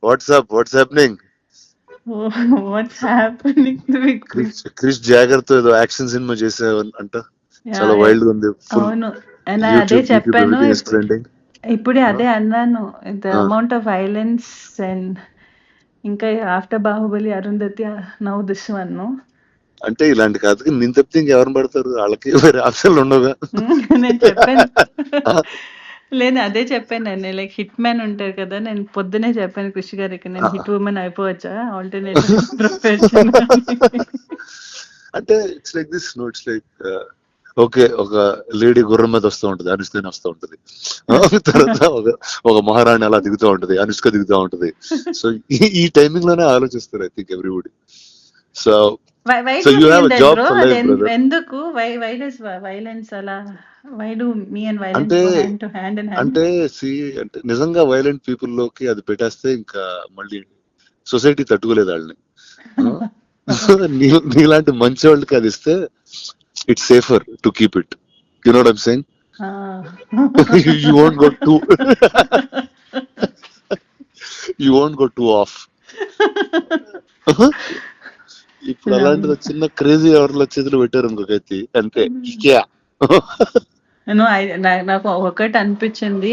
Watts happening? What's happening with Krish జాగర్తో ఏదో action cinema చేసావు అంట, చాలా వైల్డ్ గా ఉంది. ఫుల్ అవును, అదే చెప్పాను. ట్రెండింగ్. ఇప్పుడే అదే అన్నాను, the amount of violence and ఇంకా after Baahubali Arundhati now this one. అంటే ఇలాంటి కాదు, నేను తప్పితే ఇంకెవరిని పడతారు, వాళ్ళకి వేరే ఆప్షన్లు ఉండవుగా. నేను చెప్పాను లేదు, అదే చెప్పాను నేను, లైక్ హిట్ మ్యాన్ ఉంటారు కదా, నేను పొద్దునే చెప్పాను కృషి గారికి, నేను హిట్ ఉమెన్ అయిపోవచ్చా ఆల్టర్నేట్ ప్రొఫెషన్. అంటే it's like this, no it's like okay, ఒక లేడీ గుర్రం మీద వస్తూ ఉంటది, అనుష్కని వస్తూ ఉంటది. తర్వాత ఒక మహారాణి అలా దిగుతూ ఉంటది, అనుష్క దిగుతూ ఉంటది. సో ఈ టైమింగ్ లోనే ఆలోచిస్తారు I think everybody. So So you have a job for life, brother. ఎందుకు వై డస్ వైలెన్స్ అలా, why do me and violence అంటే hand to hand and hand? అంటే అంటే నిజంగా వైలెంట్ పీపుల్ లోకి అది పెట్టేస్తే ఇంకా మళ్ళీ సొసైటీ తట్టుకోలేదు వాళ్ళని. నీలాంటి మంచి వాళ్ళకి అది ఇస్తే it's safer to keep it. You know what I'm saying? You won't go too off. ఇప్పుడు అలాంటిది చిన్న క్రేజీ ఎవరిలో చేతులు పెట్టారు ఇంకొకటి, అంతే. నాకు ఒకటి అనిపించింది,